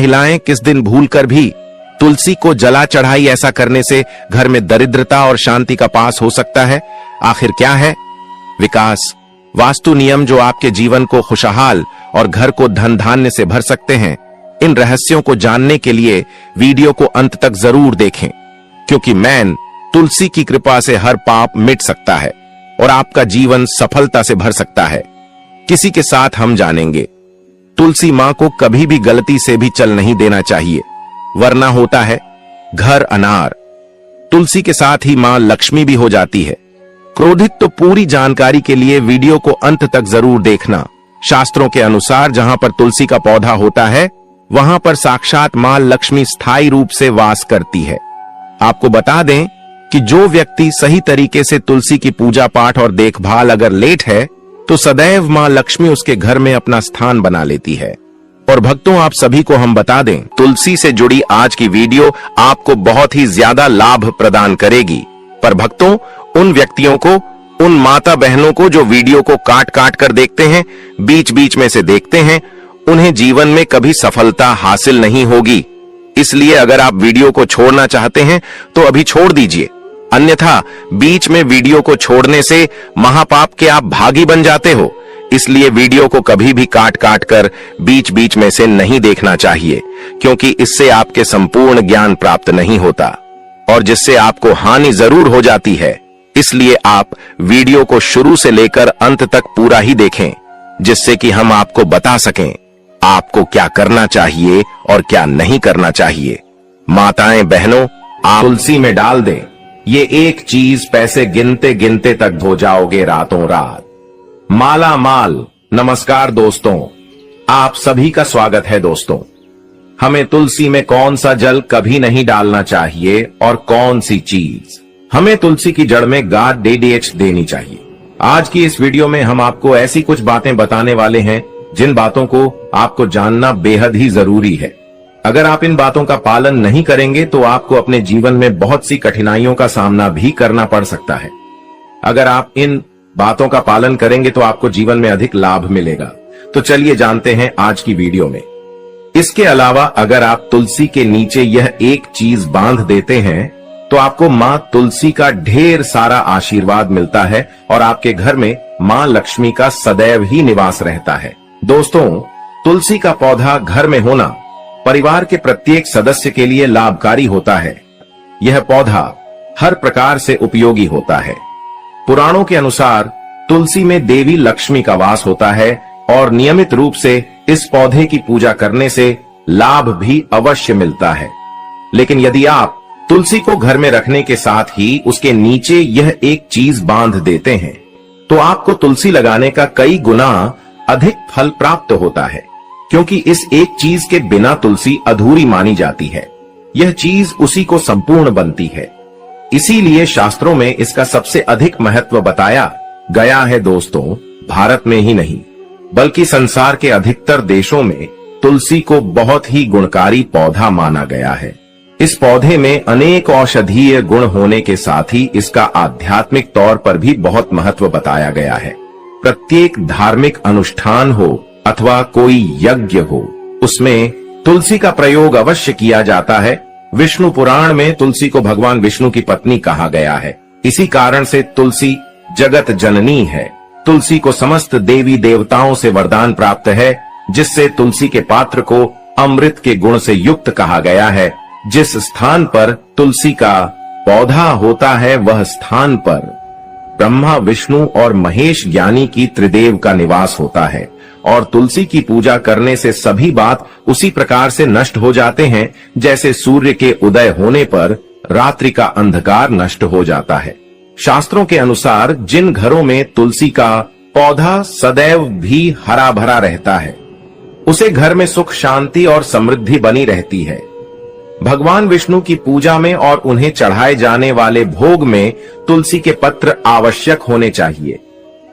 महिलाएं किस दिन भूलकर भी तुलसी को जला चढ़ाई? ऐसा करने से घर में दरिद्रता और शांति का पास हो सकता है। आखिर क्या है विकास? वास्तु नियम जो आपके जीवन को खुशहाल और घर को धन धान्य से भर सकते हैं। इन रहस्यों को जानने के लिए वीडियो को अंत तक जरूर देखें, क्योंकि मैन तुलसी की कृपा से हर पाप मिट सकता है और आपका जीवन सफलता से भर सकता है। किसी के साथ हम जानेंगे, तुलसी मां को कभी भी गलती से भी चल नहीं देना चाहिए, वरना होता है घर अनार। तुलसी के साथ ही मां लक्ष्मी भी हो जाती है क्रोधित। तो पूरी जानकारी के लिए वीडियो को अंत तक जरूर देखना। शास्त्रों के अनुसार जहां पर तुलसी का पौधा होता है, वहां पर साक्षात मां लक्ष्मी स्थायी रूप से वास करती है। आपको बता दें कि जो व्यक्ति सही तरीके से तुलसी की पूजा पाठ और देखभाल अगर लेट है, तो सदैव मां लक्ष्मी उसके घर में अपना स्थान बना लेती है। और भक्तों, आप सभी को हम बता दें, तुलसी से जुड़ी आज की वीडियो आपको बहुत ही ज्यादा लाभ प्रदान करेगी। पर भक्तों, उन व्यक्तियों को, उन माता बहनों को जो वीडियो को काट काट कर देखते हैं, बीच बीच में से देखते हैं, उन्हें जीवन में कभी सफलता हासिल नहीं होगी। इसलिए अगर आप वीडियो को छोड़ना चाहते हैं तो अभी छोड़ दीजिए, अन्यथा बीच में वीडियो को छोड़ने से महापाप के आप भागी बन जाते हो। इसलिए वीडियो को कभी भी काट काट कर बीच बीच में से नहीं देखना चाहिए, क्योंकि इससे आपके संपूर्ण ज्ञान प्राप्त नहीं होता और जिससे आपको हानि जरूर हो जाती है। इसलिए आप वीडियो को शुरू से लेकर अंत तक पूरा ही देखें, जिससे कि हम आपको बता सकें आपको क्या करना चाहिए और क्या नहीं करना चाहिए। माताएं बहनों, आप तुलसी में डाल दें ये एक चीज, पैसे गिनते गिनते तक धो जाओगे रातों रात। माला माल। नमस्कार दोस्तों, आप सभी का स्वागत है। दोस्तों, हमें तुलसी में कौन सा जल कभी नहीं डालना चाहिए और कौन सी चीज हमें तुलसी की जड़ में गाद DDH देनी चाहिए। आज की इस वीडियो में हम आपको ऐसी कुछ बातें बताने वाले हैं जिन बातों को आपको जानना बेहद ही जरूरी है। अगर आप इन बातों का पालन नहीं करेंगे तो आपको अपने जीवन में बहुत सी कठिनाइयों का सामना भी करना पड़ सकता है। अगर आप इन बातों का पालन करेंगे तो आपको जीवन में अधिक लाभ मिलेगा। तो चलिए जानते हैं आज की वीडियो में। इसके अलावा अगर आप तुलसी के नीचे यह एक चीज बांध देते हैं तो आपको मां तुलसी का ढेर सारा आशीर्वाद मिलता है और आपके घर में मां लक्ष्मी का सदैव ही निवास रहता है। दोस्तों, तुलसी का पौधा घर में होना परिवार के प्रत्येक सदस्य के लिए लाभकारी होता है। यह पौधा हर प्रकार से उपयोगी होता है। पुराणों के अनुसार तुलसी में देवी लक्ष्मी का वास होता है और नियमित रूप से इस पौधे की पूजा करने से लाभ भी अवश्य मिलता है। लेकिन यदि आप तुलसी को घर में रखने के साथ ही उसके नीचे यह एक चीज बांध देते हैं तो आपको तुलसी लगाने का कई गुना अधिक फल प्राप्त होता है, क्योंकि इस एक चीज के बिना तुलसी अधूरी मानी जाती है। यह चीज उसी को संपूर्ण बनती है। इसीलिए शास्त्रों में इसका सबसे अधिक महत्व बताया गया है। दोस्तों, भारत में ही नहीं बल्कि संसार के अधिकतर देशों में तुलसी को बहुत ही गुणकारी पौधा माना गया है। इस पौधे में अनेक औषधीय गुण होने के साथ ही इसका आध्यात्मिक तौर पर भी बहुत महत्व बताया गया है। प्रत्येक धार्मिक अनुष्ठान हो अथवा कोई यज्ञ हो, उसमें तुलसी का प्रयोग अवश्य किया जाता है। विष्णु पुराण में तुलसी को भगवान विष्णु की पत्नी कहा गया है। इसी कारण से तुलसी जगत जननी है। तुलसी को समस्त देवी देवताओं से वरदान प्राप्त है, जिससे तुलसी के पात्र को अमृत के गुण से युक्त कहा गया है। जिस स्थान पर तुलसी का पौधा होता है, वह स्थान पर ब्रह्मा, विष्णु और महेश ज्ञानी की त्रिदेव का निवास होता है। और तुलसी की पूजा करने से सभी बात उसी प्रकार से नष्ट हो जाते हैं जैसे सूर्य के उदय होने पर रात्रि का अंधकार नष्ट हो जाता है। शास्त्रों के अनुसार जिन घरों में तुलसी का पौधा सदैव भी हरा भरा रहता है, उसे घर में सुख शांति और समृद्धि बनी रहती है। भगवान विष्णु की पूजा में और उन्हें चढ़ाए जाने वाले भोग में तुलसी के पत्र आवश्यक होने चाहिए,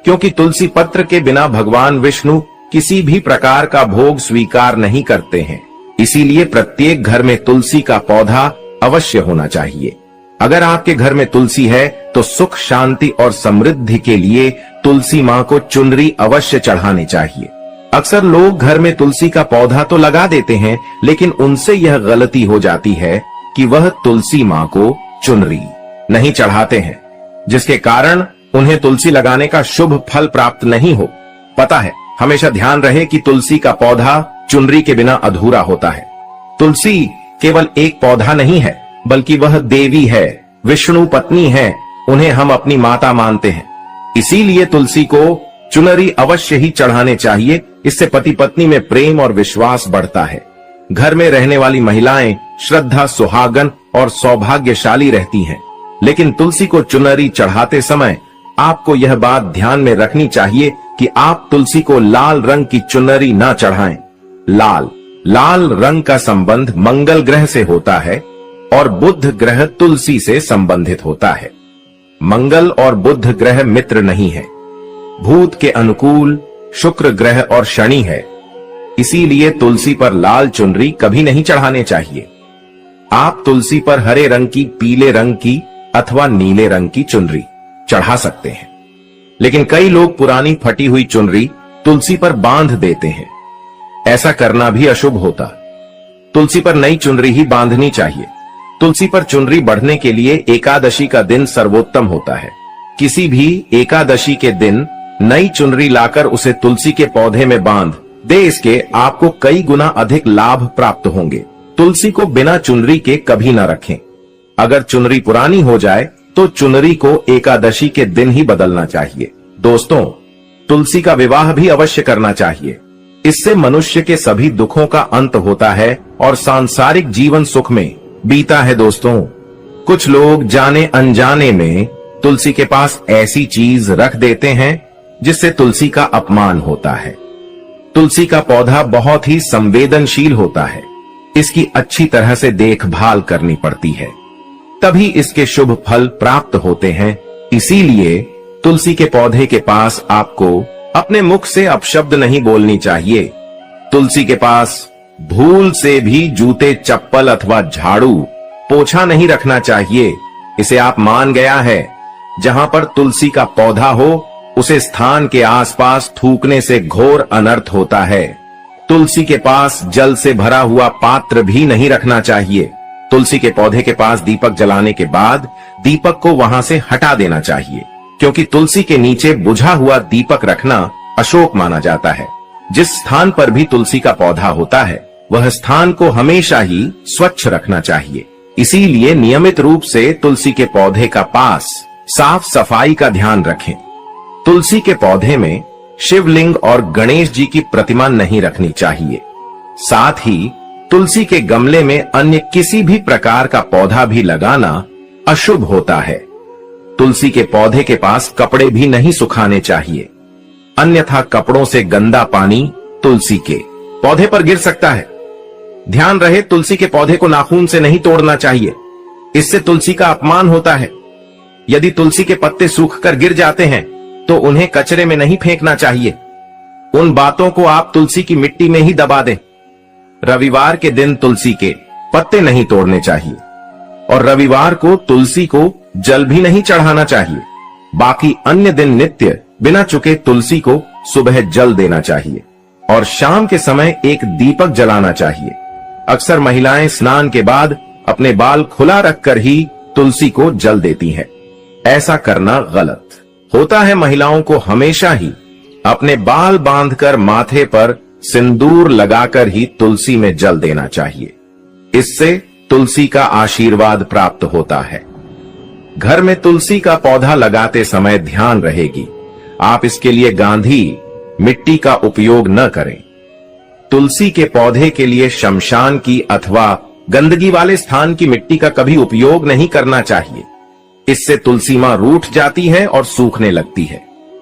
क्योंकि तुलसी पत्र के बिना भगवान विष्णु किसी भी प्रकार का भोग स्वीकार नहीं करते हैं। इसीलिए प्रत्येक घर में तुलसी का पौधा अवश्य होना चाहिए। अगर आपके घर में तुलसी है तो सुख शांति और समृद्धि के लिए तुलसी मां को चुनरी अवश्य चढ़ानी चाहिए। अक्सर लोग घर में तुलसी का पौधा तो लगा देते हैं, लेकिन उनसे यह गलती हो जाती है कि वह तुलसी मां को चुनरी नहीं चढ़ाते हैं, जिसके कारण उन्हें तुलसी लगाने का शुभ फल प्राप्त नहीं हो। पता है, हमेशा ध्यान रहे कि तुलसी का पौधा चुनरी के बिना अधूरा होता है। तुलसी केवल एक पौधा नहीं है, बल्कि वह देवी है, विष्णु पत्नी है, उन्हें हम अपनी माता मानते हैं। इसीलिए तुलसी को चुनरी अवश्य ही चढ़ाने चाहिए। इससे पति पत्नी में प्रेम और विश्वास बढ़ता है। घर में रहने वाली महिलाएं श्रद्धा, सुहागन और सौभाग्यशाली रहती हैं। लेकिन तुलसी को चुनरी चढ़ाते समय आपको यह बात ध्यान में रखनी चाहिए कि आप तुलसी को लाल रंग की चुनरी न चढ़ाएं। लाल रंग का संबंध मंगल ग्रह से होता है और बुध ग्रह तुलसी से संबंधित होता है। मंगल और बुध ग्रह मित्र नहीं है, भूत के अनुकूल शुक्र ग्रह और शनि है। इसीलिए तुलसी पर लाल चुनरी कभी नहीं चढ़ाने चाहिए। आप तुलसी पर हरे रंग की, पीले रंग की अथवा नीले रंग की चुनरी चढ़ा सकते हैं। लेकिन कई लोग पुरानी फटी हुई चुनरी तुलसी पर बांध देते हैं। ऐसा करना भी अशुभ होता। तुलसी पर नई चुनरी ही बांधनी चाहिए। तुलसी पर चुनरी बढ़ने के लिए एकादशी का दिन सर्वोत्तम होता है। किसी भी एकादशी के दिन नई चुनरी लाकर उसे तुलसी के पौधे में बांध दे, इसके आपको कई गुना अधिक लाभ प्राप्त होंगे। तुलसी को बिना चुनरी के कभी न रखें। अगर चुनरी पुरानी हो जाए तो चुनरी को एकादशी के दिन ही बदलना चाहिए। दोस्तों, तुलसी का विवाह भी अवश्य करना चाहिए। इससे मनुष्य के सभी दुखों का अंत होता है और सांसारिक जीवन सुख में बीता है। दोस्तों, कुछ लोग जाने अनजाने में तुलसी के पास ऐसी चीज रख देते हैं जिससे तुलसी का अपमान होता है। तुलसी का पौधा बहुत ही संवेदनशील होता है। इसकी अच्छी तरह से देखभाल करनी पड़ती है, तभी इसके शुभ फल प्राप्त होते हैं। इसीलिए तुलसी के पौधे के पास आपको अपने मुख से अपशब्द नहीं बोलनी चाहिए। तुलसी के पास भूल से भी जूते, चप्पल अथवा झाड़ू, पोछा नहीं रखना चाहिए। इसे आप मान गया है, जहां पर तुलसी का पौधा हो उसे स्थान के आसपास थूकने से घोर अनर्थ होता है। तुलसी के पास जल से भरा हुआ पात्र भी नहीं रखना चाहिए। तुलसी के पौधे के पास दीपक जलाने के बाद दीपक को वहां से हटा देना चाहिए, क्योंकि तुलसी के नीचे बुझा हुआ दीपक रखना अशुभ माना जाता है। जिस स्थान पर भी तुलसी का पौधा होता है वह स्थान को हमेशा ही स्वच्छ रखना चाहिए। इसीलिए नियमित रूप से तुलसी के पौधे का पास साफ सफाई का ध्यान रखें। तुलसी के पौधे में शिवलिंग और गणेश जी की प्रतिमा नहीं रखनी चाहिए। साथ ही तुलसी के गमले में अन्य किसी भी प्रकार का पौधा भी लगाना अशुभ होता है। तुलसी के पौधे के पास कपड़े भी नहीं सुखाने चाहिए, अन्यथा कपड़ों से गंदा पानी तुलसी के पौधे पर गिर सकता है। ध्यान रहे, तुलसी के पौधे को नाखून से नहीं तोड़ना चाहिए, इससे तुलसी का अपमान होता है। यदि तुलसी के पत्ते सूखकर गिर जाते हैं तो उन्हें कचरे में नहीं फेंकना चाहिए। उन बातों को आप तुलसी की मिट्टी में ही दबा दें। रविवार के दिन तुलसी के पत्ते नहीं तोड़ने चाहिए और रविवार को तुलसी को जल भी नहीं चढ़ाना चाहिए। बाकी अन्य दिन नित्य बिना चुके तुलसी को सुबह जल देना चाहिए और शाम के समय एक दीपक जलाना चाहिए। अक्सर महिलाएं स्नान के बाद अपने बाल खुला रखकर ही तुलसी को जल देती हैं। ऐसा करना गलत होता है। महिलाओं को हमेशा ही अपने बाल बांधकर माथे पर सिंदूर लगाकर ही तुलसी में जल देना चाहिए। इससे तुलसी का आशीर्वाद प्राप्त होता है। घर में तुलसी का पौधा लगाते समय ध्यान रहेगी, आप इसके लिए गांधी मिट्टी का उपयोग न करें। तुलसी के पौधे के लिए शमशान की अथवा गंदगी वाले स्थान की मिट्टी का कभी उपयोग नहीं करना चाहिए। इससे तुलसी मां रूठ जाती है और सूखने लगती है।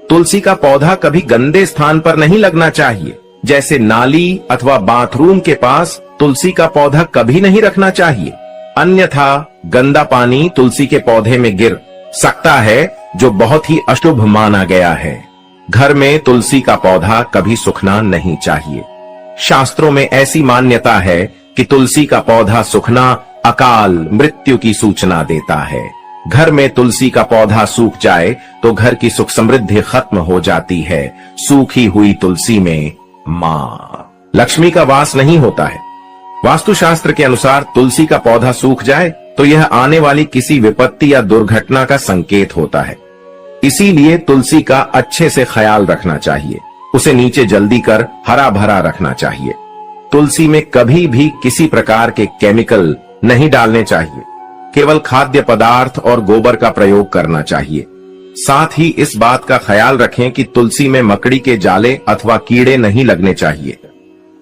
तुलसी का पौधा कभी गंदे स्थान पर नहीं लगना चाहिए, जैसे नाली अथवा बाथरूम के पास तुलसी का पौधा कभी नहीं रखना चाहिए, अन्यथा गंदा पानी तुलसी के पौधे में गिर सकता है, जो बहुत ही अशुभ माना गया है। घर में तुलसी का पौधा कभी सूखना नहीं चाहिए। शास्त्रों में ऐसी मान्यता है कि तुलसी का पौधा सूखना अकाल मृत्यु की सूचना देता है। घर में तुलसी का पौधा सूख जाए तो घर की सुख समृद्धि खत्म हो जाती है। सूखी हुई तुलसी में मां। लक्ष्मी का वास नहीं होता है। वास्तुशास्त्र के अनुसार तुलसी का पौधा सूख जाए तो यह आने वाली किसी विपत्ति या दुर्घटना का संकेत होता है। इसीलिए तुलसी का अच्छे से ख्याल रखना चाहिए। उसे नीचे जल्दी कर हरा भरा रखना चाहिए। तुलसी में कभी भी किसी प्रकार के केमिकल नहीं डालने चाहिए। केवल खाद्य पदार्थ और गोबर का प्रयोग करना चाहिए। साथ ही इस बात का ख्याल रखें कि तुलसी में मकड़ी के जाले अथवा कीड़े नहीं लगने चाहिए।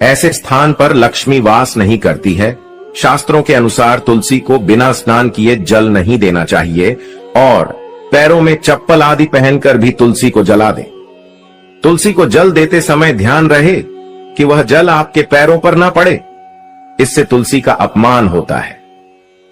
ऐसे स्थान पर लक्ष्मी वास नहीं करती है। शास्त्रों के अनुसार तुलसी को बिना स्नान किए जल नहीं देना चाहिए और पैरों में चप्पल आदि पहनकर भी तुलसी को जला दें। तुलसी को जल देते समय ध्यान रहे कि वह जल आपके पैरों पर ना पड़े। इससे तुलसी का अपमान होता है।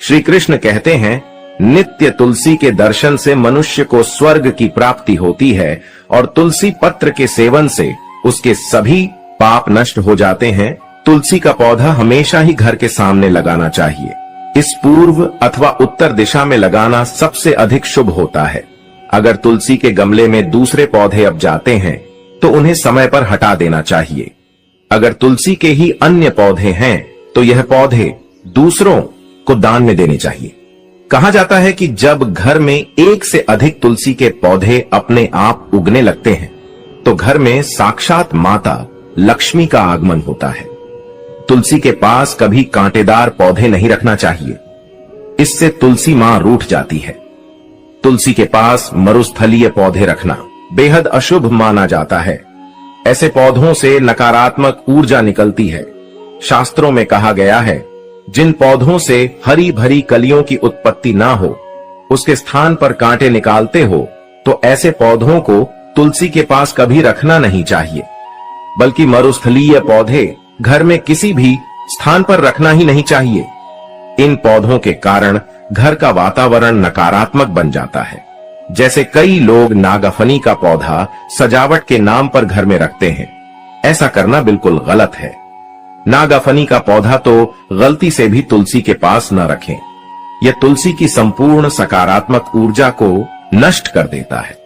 श्री कृष्ण कहते हैं, नित्य तुलसी के दर्शन से मनुष्य को स्वर्ग की प्राप्ति होती है और तुलसी पत्र के सेवन से उसके सभी पाप नष्ट हो जाते हैं। तुलसी का पौधा हमेशा ही घर के सामने लगाना चाहिए। इस पूर्व अथवा उत्तर दिशा में लगाना सबसे अधिक शुभ होता है। अगर तुलसी के गमले में दूसरे पौधे अब जाते हैं तो उन्हें समय पर हटा देना चाहिए। अगर तुलसी के ही अन्य पौधे हैं तो यह पौधे दूसरों को दान में देने चाहिए। कहा जाता है कि जब घर में एक से अधिक तुलसी के पौधे अपने आप उगने लगते हैं तो घर में साक्षात माता लक्ष्मी का आगमन होता है। तुलसी के पास कभी कांटेदार पौधे नहीं रखना चाहिए। इससे तुलसी मां रूठ जाती है। तुलसी के पास मरुस्थलीय पौधे रखना बेहद अशुभ माना जाता है। ऐसे पौधों से नकारात्मक ऊर्जा निकलती है। शास्त्रों में कहा गया है, जिन पौधों से हरी भरी कलियों की उत्पत्ति ना हो, उसके स्थान पर कांटे निकालते हो, तो ऐसे पौधों को तुलसी के पास कभी रखना नहीं चाहिए। बल्कि मरुस्थलीय पौधे घर में किसी भी स्थान पर रखना ही नहीं चाहिए। इन पौधों के कारण घर का वातावरण नकारात्मक बन जाता है। जैसे कई लोग नागफनी का पौधा सजावट के नाम पर घर में रखते हैं। ऐसा करना बिल्कुल गलत है। नागफनी का पौधा तो गलती से भी तुलसी के पास न रखें। यह तुलसी की संपूर्ण सकारात्मक ऊर्जा को नष्ट कर देता है।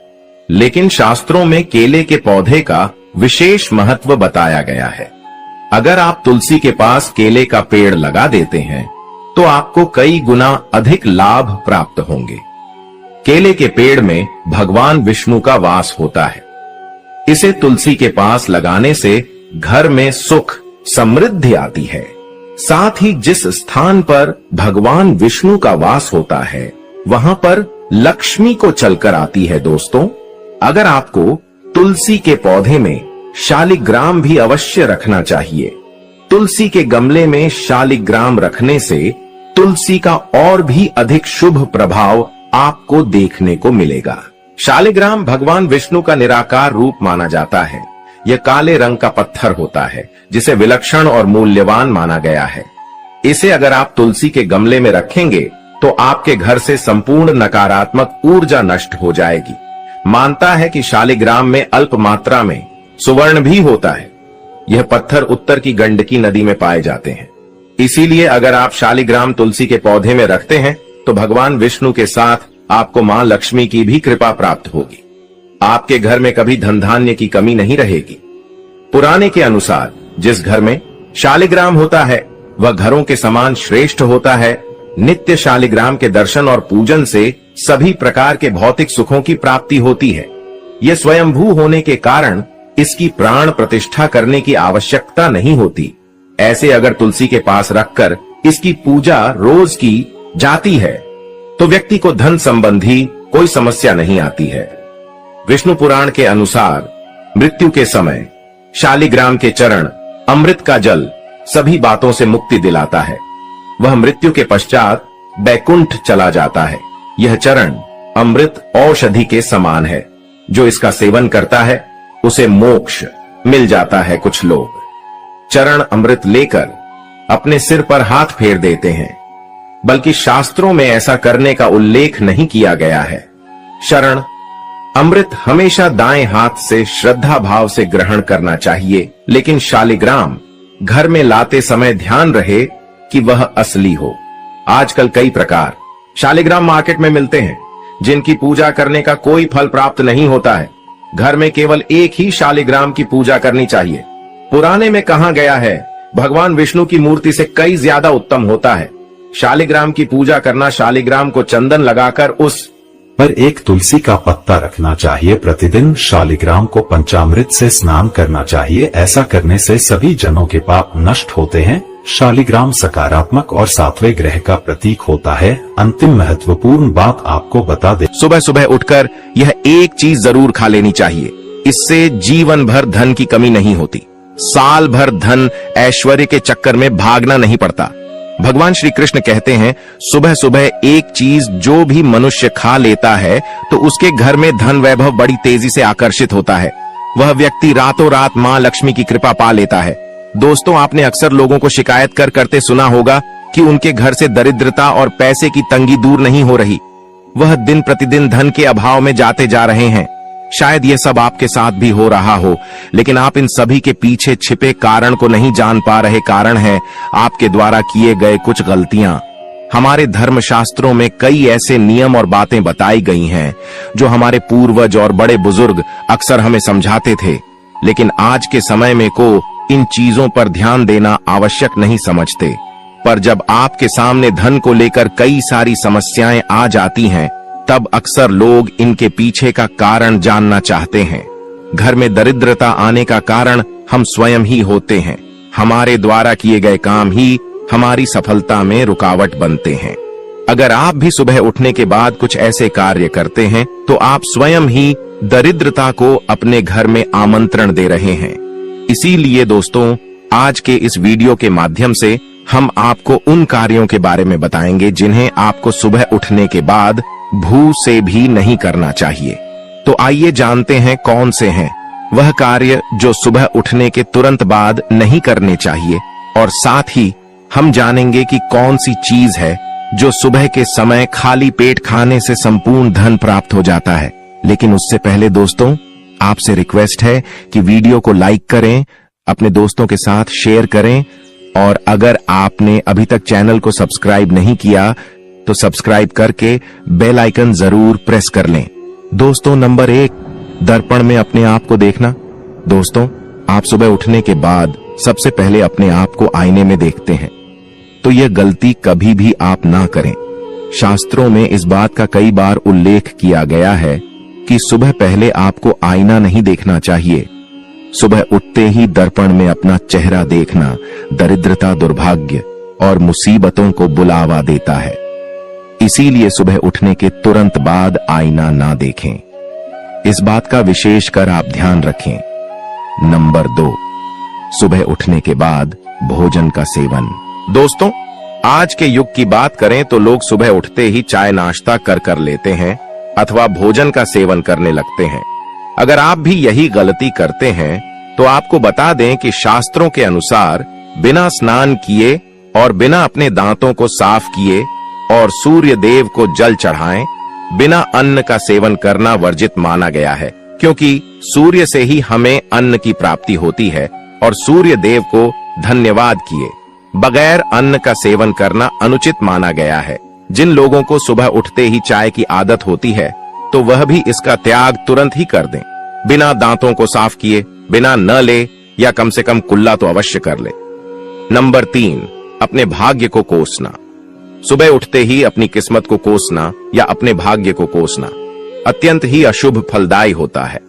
लेकिन शास्त्रों में केले के पौधे का विशेष महत्व बताया गया है। अगर आप तुलसी के पास केले का पेड़ लगा देते हैं तो आपको कई गुना अधिक लाभ प्राप्त होंगे। केले के पेड़ में भगवान विष्णु का वास होता है। इसे तुलसी के पास लगाने से घर में सुख समृद्धि आती है। साथ ही जिस स्थान पर भगवान विष्णु का वास होता है वहां पर लक्ष्मी को चलकर आती है। दोस्तों, अगर आपको तुलसी के पौधे में शालिग्राम भी अवश्य रखना चाहिए। तुलसी के गमले में शालिग्राम रखने से तुलसी का और भी अधिक शुभ प्रभाव आपको देखने को मिलेगा। शालिग्राम भगवान विष्णु का निराकार रूप माना जाता है। यह काले रंग का पत्थर होता है जिसे विलक्षण और मूल्यवान माना गया है। इसे अगर आप तुलसी के गमले में रखेंगे तो आपके घर से संपूर्ण नकारात्मक ऊर्जा नष्ट हो जाएगी। मानता है कि शालिग्राम में अल्प मात्रा में सुवर्ण भी होता है। यह पत्थर उत्तर की गंडकी नदी में पाए जाते हैं। इसीलिए अगर आप शालिग्राम तुलसी के पौधे में रखते हैं तो भगवान विष्णु के साथ आपको मां लक्ष्मी की भी कृपा प्राप्त होगी। आपके घर में कभी धन धान्य की कमी नहीं रहेगी। पुराने के अनुसार जिस घर में शालिग्राम होता है वह घरों के समान श्रेष्ठ होता है। नित्य शालिग्राम के दर्शन और पूजन से सभी प्रकार के भौतिक सुखों की प्राप्ति होती है। यह स्वयंभू होने के कारण इसकी प्राण प्रतिष्ठा करने की आवश्यकता नहीं होती। ऐसे अगर तुलसी के पास रखकर इसकी पूजा रोज की जाती है तो व्यक्ति को धन संबंधी कोई समस्या नहीं आती है। विष्णु पुराण के अनुसार मृत्यु के समय शालिग्राम के चरण, अमृत का जल सभी बातों से मुक्ति दिलाता है। वह मृत्यु के पश्चात बैकुंठ चला जाता है। यह चरण अमृत औषधि के समान है। जो इसका सेवन करता है उसे मोक्ष मिल जाता है। कुछ लोग चरण अमृत लेकर अपने सिर पर हाथ फेर देते हैं, बल्कि शास्त्रों में ऐसा करने का उल्लेख नहीं किया गया है। शरण अमृत हमेशा दाएं हाथ से श्रद्धा भाव से ग्रहण करना चाहिए, लेकिन शालिग्राम घर में लाते समय ध्यान रहे कि वह असली हो। आजकल कई प्रकार शालिग्राम मार्केट में मिलते हैं जिनकी पूजा करने का कोई फल प्राप्त नहीं होता है। घर में केवल एक ही शालिग्राम की पूजा करनी चाहिए। पुराने में कहा गया है भगवान विष्णु की मूर्ति से कई ज्यादा उत्तम होता है। शालिग्राम की पूजा करना, शालिग्राम को चंदन लगाकर उस पर एक तुलसी का पत्ता रखना चाहिए। प्रतिदिन शालिग्राम को पंचामृत से स्नान करना चाहिए। ऐसा करने से सभी जनों के पाप नष्ट होते हैं। शालिग्राम सकारात्मक और सातवें ग्रह का प्रतीक होता है। अंतिम महत्वपूर्ण बात आपको बता दे, सुबह सुबह उठकर यह एक चीज जरूर खा लेनी चाहिए। इससे जीवन भर धन की कमी नहीं होती। साल भर धन ऐश्वर्य के चक्कर में भागना नहीं पड़ता। भगवान श्री कृष्ण कहते हैं, सुबह सुबह एक चीज जो भी मनुष्य खा लेता है तो उसके घर में धन वैभव बड़ी तेजी से आकर्षित होता है। वह व्यक्ति रातों रात मां लक्ष्मी की कृपा पा लेता है। दोस्तों, आपने अक्सर लोगों को शिकायत करते सुना होगा कि उनके घर से दरिद्रता और पैसे की तंगी दूर नहीं हो रही। वह दिन प्रतिदिन धन के अभाव में जाते जा रहे हैं। शायद ये सब आपके साथ भी हो रहा हो, लेकिन आप इन सभी के पीछे छिपे कारण को नहीं जान पा रहे। कारण है आपके द्वारा किए गए कुछ गलतियां। हमारे धर्म शास्त्रों में कई ऐसे नियम और बातें बताई गई हैं जो हमारे पूर्वज और बड़े बुजुर्ग अक्सर हमें समझाते थे, लेकिन आज के समय में को इन चीजों पर ध्यान देना आवश्यक नहीं समझते। पर जब आपके सामने धन को लेकर कई सारी समस्याएं आ जाती हैं, तब अक्सर लोग इनके पीछे का कारण जानना चाहते हैं। घर में दरिद्रता आने का कारण हम स्वयं ही होते हैं। हमारे द्वारा किए गए काम ही हमारी सफलता में रुकावट बनते हैं। अगर आप भी सुबह उठने के बाद कुछ ऐसे कार्य करते हैं तो आप स्वयं ही दरिद्रता को अपने घर में आमंत्रण दे रहे हैं। इसीलिए दोस्तों, आज के इस वीडियो के माध्यम से हम आपको उन कार्यों के बारे में बताएंगे जिन्हें आपको सुबह उठने के बाद भू से भी नहीं करना चाहिए। तो आइए जानते हैं कौन से हैं वह कार्य जो सुबह उठने के तुरंत बाद नहीं करने चाहिए, और साथ ही हम जानेंगे कि कौन सी चीज है जो सुबह के समय खाली पेट खाने से संपूर्ण धन प्राप्त हो जाता है। लेकिन उससे पहले दोस्तों, आपसे रिक्वेस्ट है कि वीडियो को लाइक करें, अपने दोस्तों के साथ शेयर करें, और अगर आपने अभी तक चैनल को सब्सक्राइब नहीं किया तो सब्सक्राइब करके बेल आइकन जरूर प्रेस कर लें। दोस्तों, नंबर 1, दर्पण में अपने आप को देखना। दोस्तों, आप सुबह उठने के बाद सबसे पहले अपने आप को आईने में देखते हैं, तो यह गलती कभी भी आप ना करें। शास्त्रों में इस बात का कई बार उल्लेख किया गया है कि सुबह पहले आपको आईना नहीं देखना चाहिए। सुबह उठते ही दर्पण में अपना चेहरा देखना दरिद्रता, दुर्भाग्य और मुसीबतों को बुलावा देता है। इसीलिए सुबह उठने के तुरंत बाद आईना ना देखें। इस बात का विशेष कर आप ध्यान रखें। नंबर 2, सुबह उठने के बाद भोजन का सेवन। दोस्तों, आज के युग की बात करें तो लोग सुबह उठते ही चाय नाश्ता कर लेते हैं अथवा भोजन का सेवन करने लगते हैं। अगर आप भी यही गलती करते हैं तो आपको बता दें कि शास्त्रों के अनुसार बिना स्नान किए और बिना अपने दांतों को साफ किए और सूर्य देव को जल चढ़ाएं, बिना अन्न का सेवन करना वर्जित माना गया है, क्योंकि सूर्य से ही हमें अन्न की प्राप्ति होती है और सूर्य देव को धन्यवाद किए बगैर अन्न का सेवन करना अनुचित माना गया है। जिन लोगों को सुबह उठते ही चाय की आदत होती है तो वह भी इसका त्याग तुरंत ही कर दें। बिना दांतों को साफ किए, बिना न ले या कम से कम कुल्ला तो अवश्य कर ले। नंबर 3, अपने भाग्य को कोसना। सुबह उठते ही अपनी किस्मत को कोसना या अपने भाग्य को कोसना अत्यंत ही अशुभ फलदायी होता है।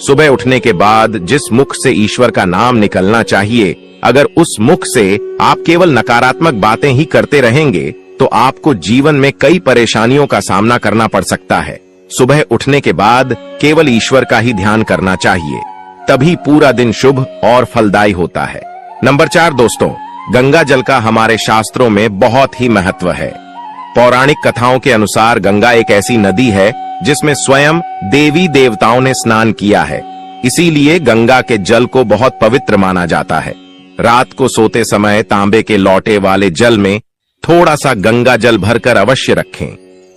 सुबह उठने के बाद जिस मुख से ईश्वर का नाम निकलना चाहिए, अगर उस मुख से आप केवल नकारात्मक बातें ही करते रहेंगे तो आपको जीवन में कई परेशानियों का सामना करना पड़ सकता है। सुबह उठने के बाद केवल ईश्वर का ही ध्यान करना चाहिए, तभी पूरा दिन शुभ और फलदायी होता है। नंबर 4 दोस्तों, गंगा जल का हमारे शास्त्रों में बहुत ही महत्व है। पौराणिक कथाओं के अनुसार गंगा एक ऐसी नदी है जिसमें स्वयं देवी देवताओं ने स्नान किया है। इसीलिए गंगा के जल को बहुत पवित्र माना जाता है। रात को सोते समय तांबे के लौटे वाले जल में थोड़ा सा गंगा जल भरकर अवश्य रखें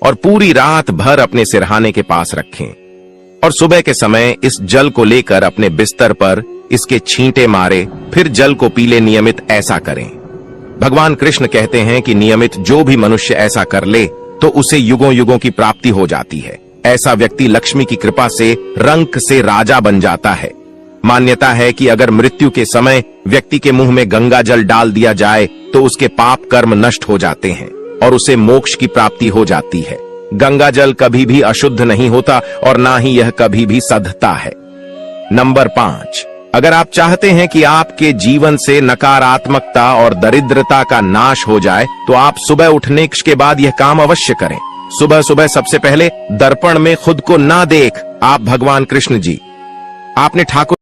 और पूरी रात भर अपने सिरहाने के पास रखें, और सुबह के समय इस जल को लेकर अपने बिस्तर पर इसके छींटे मारे, फिर जल को पी ले। नियमित ऐसा करें। भगवान कृष्ण कहते हैं कि नियमित जो भी मनुष्य ऐसा कर ले तो उसे युगों युगों की प्राप्ति हो जाती है। ऐसा व्यक्ति लक्ष्मी की कृपा से रंक से राजा बन जाता है। मान्यता है कि अगर मृत्यु के समय व्यक्ति के मुंह में गंगा जल डाल दिया जाए तो उसके पाप कर्म नष्ट हो जाते हैं और उसे मोक्ष की प्राप्ति हो जाती है। गंगा जल कभी भी अशुद्ध नहीं होता और ना ही यह कभी भी सधता है। नंबर 5, अगर आप चाहते हैं कि आपके जीवन से नकारात्मकता और दरिद्रता का नाश हो जाए तो आप सुबह उठने के बाद यह काम अवश्य करें। सुबह सुबह सबसे पहले दर्पण में खुद को ना देख आप भगवान कृष्ण जी, आपने ठाकुर